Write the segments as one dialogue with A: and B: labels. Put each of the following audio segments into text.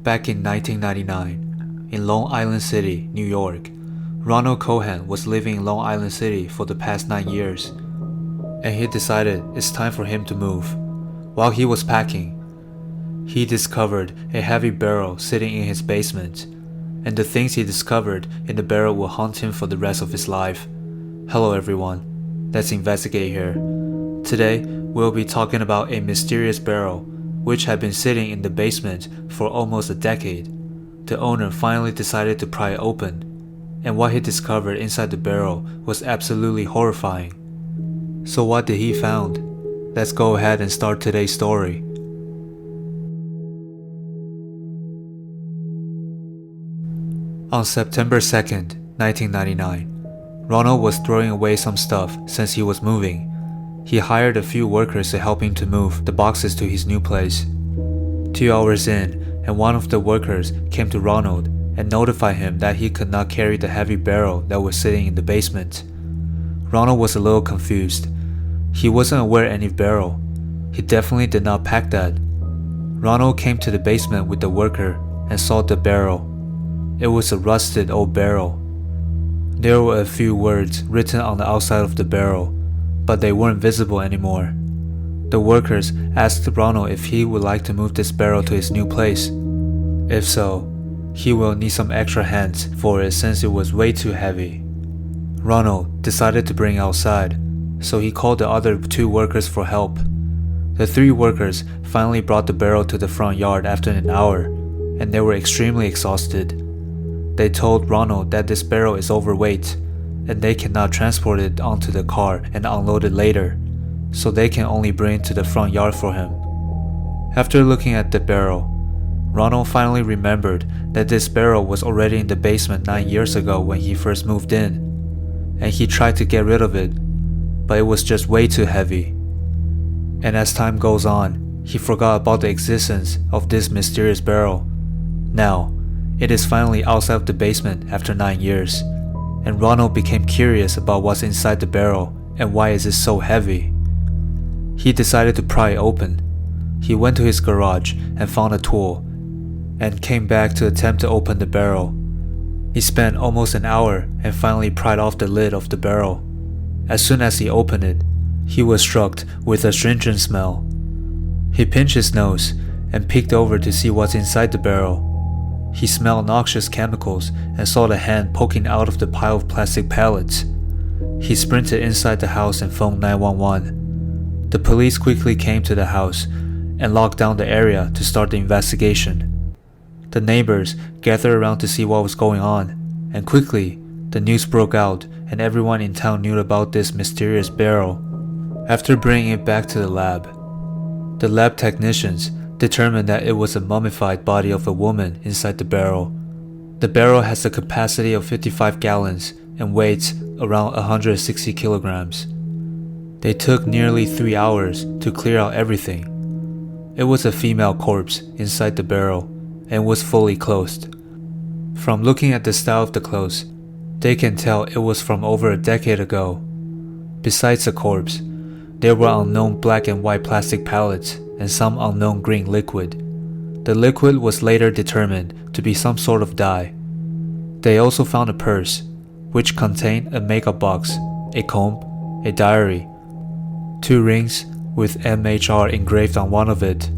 A: Back in 1999, in Long Island City, New York, Ronald Cohen was living in Long Island City for the past 9 years, and he decided it's time for him to move. While he was packing, he discovered a heavy barrel sitting in his basement, and the things he discovered in the barrel will haunt him for the rest of his life. Hello everyone, let's investigate here. Today, we'll be talking about a mysterious barrel which had been sitting in the basement for almost a decade. The owner finally decided to pry it open, and what he discovered inside the barrel was absolutely horrifying. So what did he found? Let's go ahead and start today's story. On September 2nd, 1999, Ronald was throwing away some stuff since he was moving. He hired a few workers to help him to move the boxes to his new place. 2 hours in, and one of the workers came to Ronald and notified him that he could not carry the heavy barrel that was sitting in the basement. Ronald was a little confused. He wasn't aware any barrel. He definitely did not pack that. Ronald came to the basement with the worker and saw the barrel. It was a rusted old barrel. There were a few words written on the outside of the barrel, but they weren't visible anymore. The workers asked Ronald if he would like to move this barrel to his new place. If so, he will need some extra hands for it since it was way too heavy. Ronald decided to bring it outside, so he called the other 2 workers for help. The 3 workers finally brought the barrel to the front yard after an hour, and they were extremely exhausted. They told Ronald that this barrel is overweight, and they cannot transport it onto the car and unload it later, so they can only bring it to the front yard for him. After looking at the barrel, Ronald finally remembered that this barrel was already in the basement 9 years ago when he first moved in, and he tried to get rid of it, but it was just way too heavy. And as time goes on, he forgot about the existence of this mysterious barrel. Now, it is finally outside of the basement after 9 years, and Ronald became curious about what's inside the barrel and why is it so heavy. He decided to pry it open. He went to his garage and found a tool, and came back to attempt to open the barrel. He spent almost an hour and finally pried off the lid of the barrel. As soon as he opened it, he was struck with a stringent smell. He pinched his nose and peeked over to see what's inside the barrel. He smelled noxious chemicals and saw the hand poking out of the pile of plastic pallets. He sprinted inside the house and phoned 911. The police quickly came to the house and locked down the area to start the investigation. The neighbors gathered around to see what was going on, and quickly, the news broke out and everyone in town knew about this mysterious barrel. After bringing it back to the lab technicians determined that it was a mummified body of a woman inside the barrel. The barrel has a capacity of 55 gallons and weighs around 160 kilograms. They took nearly 3 hours to clear out everything. It was a female corpse inside the barrel and was fully clothed. From looking at the style of the clothes, they can tell it was from over a decade ago. Besides the corpse, there were unknown black and white plastic pallets and some unknown green liquid. The liquid was later determined to be some sort of dye. They also found a purse, which contained a makeup box, a comb, a diary, 2 rings with MHR engraved on one of it,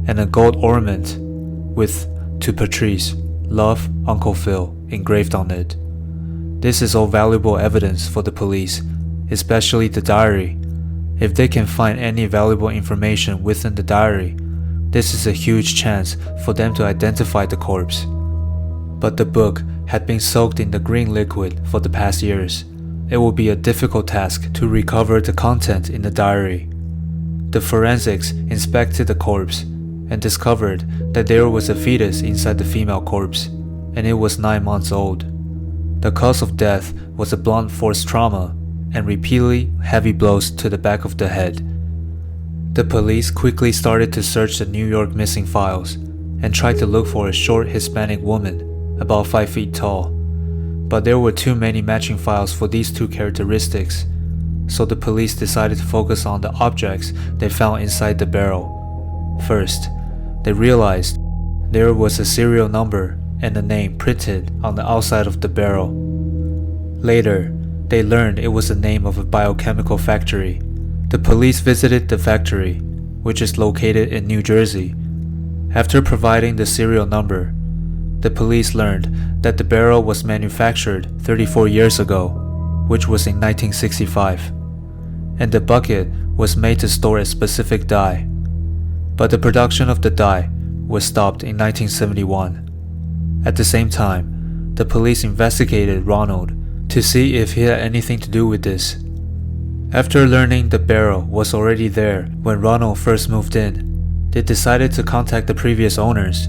A: and a gold ornament with "To Patrice, Love, Uncle Phil" engraved on it. This is all valuable evidence for the police, especially the diary. If they can find any valuable information within the diary, this is a huge chance for them to identify the corpse. But the book had been soaked in the green liquid for the past years. It will be a difficult task to recover the content in the diary. The forensics inspected the corpse and discovered that there was a fetus inside the female corpse, and it was 9 months old. The cause of death was a blunt force trauma and repeatedly heavy blows to the back of the head. The police quickly started to search the New York missing files and tried to look for a short Hispanic woman, about 5 feet tall, but there were too many matching files for these 2 characteristics, so the police decided to focus on the objects they found inside the barrel. First, they realized there was a serial number and a name printed on the outside of the barrel. Later, they learned it was the name of a biochemical factory. The police visited the factory, which is located in New Jersey. After providing the serial number, the police learned that the barrel was manufactured 34 years ago, which was in 1965, and the bucket was made to store a specific dye. But the production of the dye was stopped in 1971. At the same time, the police investigated Ronald to see if he had anything to do with this. After learning the barrel was already there when Ronald first moved in, they decided to contact the previous owners.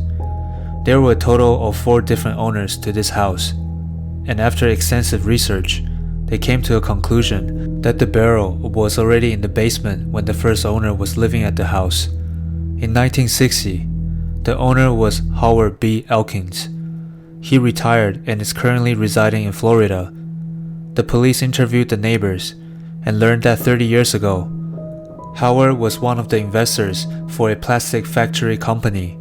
A: There were a total of 4 different owners to this house, and after extensive research, they came to a conclusion that the barrel was already in the basement when the first owner was living at the house. In 1960, the owner was Howard B. Elkins. He retired and is currently residing in Florida. The police interviewed the neighbors and learned that 30 years ago, Howard was one of the investors for a plastic factory company.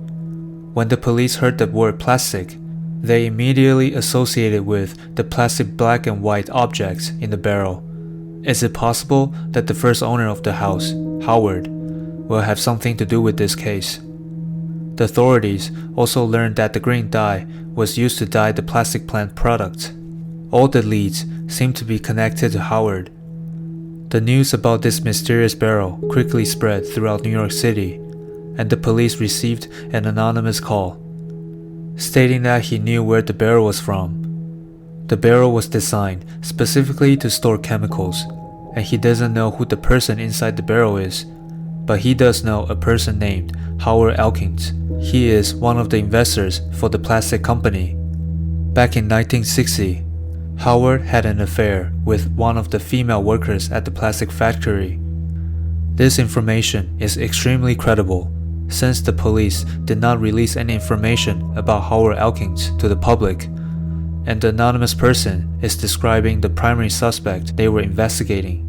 A: When the police heard the word plastic, they immediately associated with the plastic black and white objects in the barrel. Is it possible that the first owner of the house, Howard, will have something to do with this case? The authorities also learned that the green dye was used to dye the plastic plant product. All the leads seemed to be connected to Howard. The news about this mysterious barrel quickly spread throughout New York City, and the police received an anonymous call, stating that he knew where the barrel was from. The barrel was designed specifically to store chemicals, and he doesn't know who the person inside the barrel is, but he does know a person named Howard Elkins. He is one of the investors for the plastic company. Back in 1960, Howard had an affair with one of the female workers at the plastic factory. This information is extremely credible, since the police did not release any information about Howard Elkins to the public, and the anonymous person is describing the primary suspect they were investigating.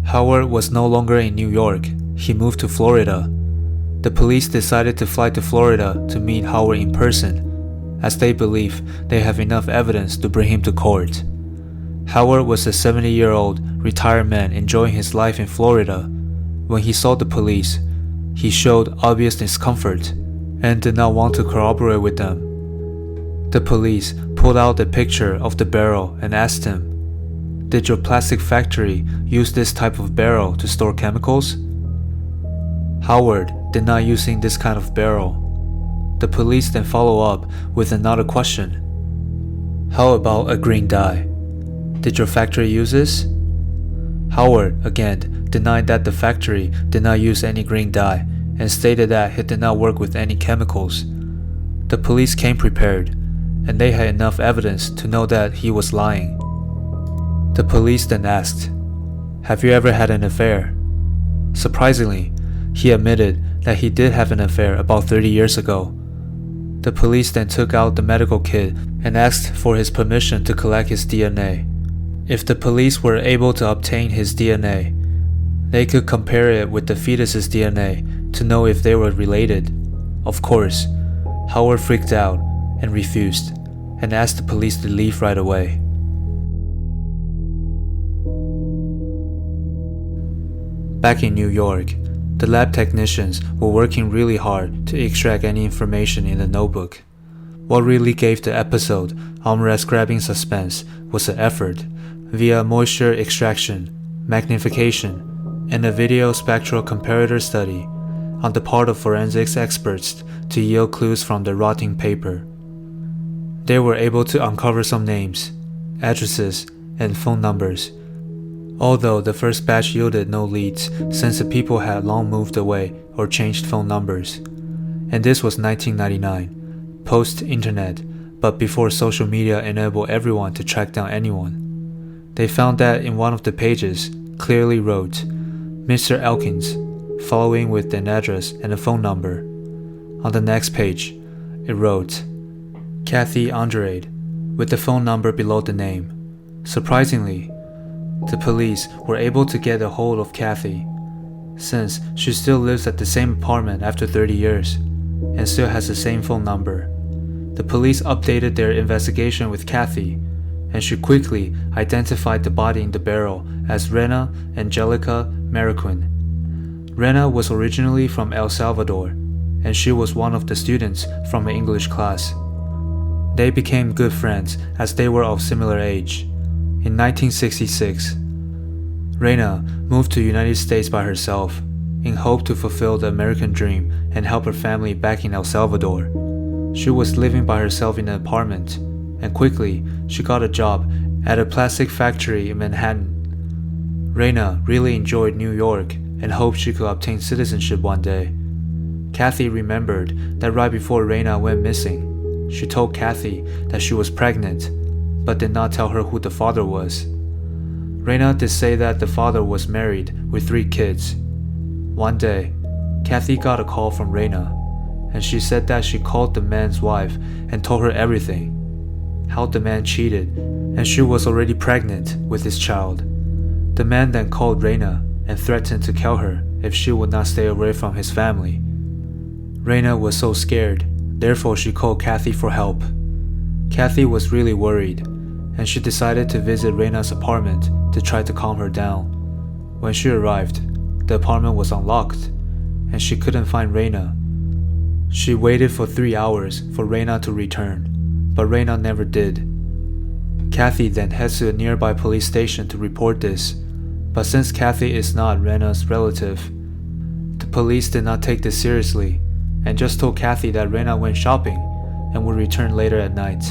A: Howard was no longer in New York. He moved to Florida. The police decided to fly to Florida to meet Howard in person, as they believe they have enough evidence to bring him to court. Howard was a 70-year-old retired man enjoying his life in Florida. When he saw the police, he showed obvious discomfort and did not want to cooperate with them. The police pulled out a picture of the barrel and asked him, "Did your plastic factory use this type of barrel to store chemicals?" Howard did not using this kind of barrel. The police then follow up with another question. "How about a green dye? Did your factory use this?" Howard again denied that the factory did not use any green dye and stated that he did not work with any chemicals. The police came prepared, and they had enough evidence to know that he was lying. The police then asked, "Have you ever had an affair?" Surprisingly, he admitted that he did have an affair about 30 years ago. The police then took out the medical kit and asked for his permission to collect his DNA. If the police were able to obtain his DNA, they could compare it with the fetus's DNA to know if they were related. Of course, Howard freaked out and refused, and asked the police to leave right away. Back in New York, the lab technicians were working really hard to extract any information in the notebook. What really gave the episode unrest-grabbing suspense was the effort, via moisture extraction, magnification, and a video spectral comparator study on the part of forensics experts to yield clues from the rotting paper. They were able to uncover some names, addresses, and phone numbers, although the first batch yielded no leads since the people had long moved away or changed phone numbers. And this was 1999, post-internet, but before social media enabled everyone to track down anyone. They found that in one of the pages clearly wrote, "Mr. Elkins," following with an address and a phone number. On the next page, it wrote, "Kathy Andrade," with the phone number below the name. Surprisingly, the police were able to get a hold of Kathy, since she still lives at the same apartment after 30 years. and still has the same phone number. The police updated their investigation with Kathy, and she quickly identified the body in the barrel as Reyna Angelica Marroquin. Reyna was originally from El Salvador, and she was one of the students from an English class. They became good friends as they were of similar age. In 1966, Reyna moved to the United States by herself, in hope to fulfill the American dream and help her family back in El Salvador. She was living by herself in an apartment, and quickly she got a job at a plastic factory in Manhattan. Reyna really enjoyed New York and hoped she could obtain citizenship one day. Kathy remembered that right before Reyna went missing, she told Kathy that she was pregnant, but did not tell her who the father was. Reyna did say that the father was married with 3 kids. One day, Kathy got a call from Reyna, and she said that she called the man's wife and told her everything. How the man cheated, and she was already pregnant with his child. The man then called Reyna and threatened to kill her if she would not stay away from his family. Reyna was so scared, therefore she called Kathy for help. Kathy was really worried, and she decided to visit Reyna's apartment to try to calm her down. When she arrived, the apartment was unlocked, and she couldn't find Reyna. She waited for 3 hours for Reyna to return, but Reyna never did. Kathy then heads to a nearby police station to report this, but since Kathy is not Reyna's relative, the police did not take this seriously and just told Kathy that Reyna went shopping and would return later at night.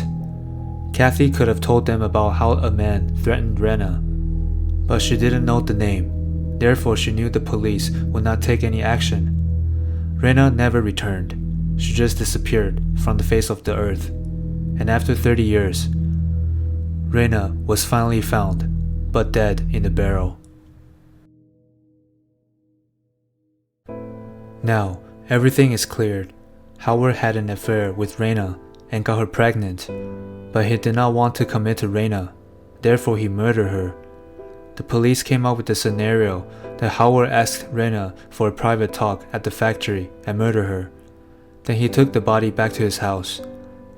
A: Kathy could have told them about how a man threatened Reyna, but she didn't know the name, therefore she knew the police would not take any action. Reyna never returned. She just disappeared from the face of the earth, and after 30 years, Reyna was finally found, but dead in the barrel. Now, everything is cleared. Howard had an affair with Reyna and got her pregnant, but he did not want to commit to Reyna, therefore he murdered her. The police came up with the scenario that Howard asked Reyna for a private talk at the factory and murdered her. Then he took the body back to his house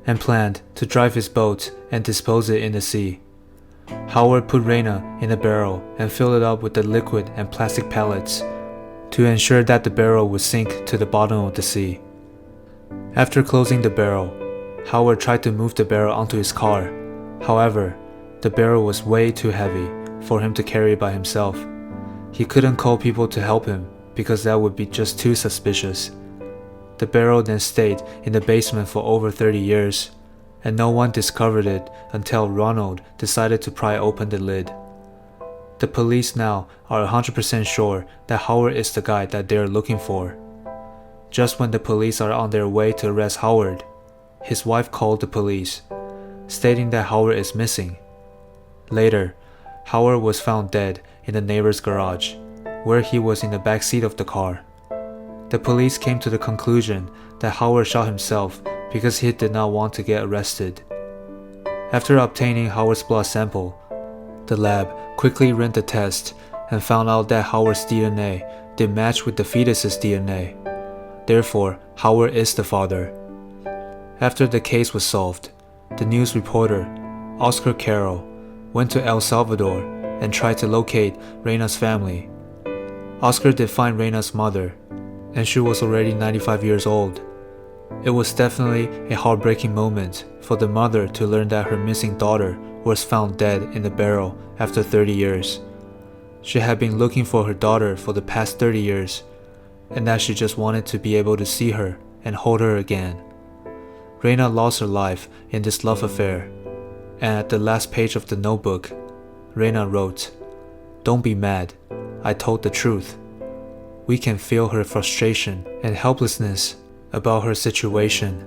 A: and planned to drive his boat and dispose it in the sea. Howard put Reyna in a barrel and filled it up with the liquid and plastic pellets to ensure that the barrel would sink to the bottom of the sea. After closing the barrel, Howard tried to move the barrel onto his car. However, the barrel was way too heavy for him to carry by himself. He couldn't call people to help him because that would be just too suspicious. The barrel then stayed in the basement for over 30 years, and no one discovered it until Ronald decided to pry open the lid. The police now are 100% sure that Howard is the guy that they are looking for. Just when the police are on their way to arrest Howard, his wife called the police, stating that Howard is missing. Later, Howard was found dead in the neighbor's garage, where he was in the back seat of the car. The police came to the conclusion that Howard shot himself because he did not want to get arrested. After obtaining Howard's blood sample, the lab quickly ran the test and found out that Howard's DNA did match with the fetus's DNA. Therefore, Howard is the father. After the case was solved, the news reporter, Oscar Carrol, went to El Salvador and tried to locate Reyna's family. Oscar did find Reyna's mother, and she was already 95 years old. It was definitely a heartbreaking moment for the mother to learn that her missing daughter was found dead in the barrel after 30 years. She had been looking for her daughter for the past 30 years, and that she just wanted to be able to see her and hold her again. Reyna lost her life in this love affair, and at the last page of the notebook, Reyna wrote, "Don't be mad, I told the truth." We can feel her frustration and helplessness about her situation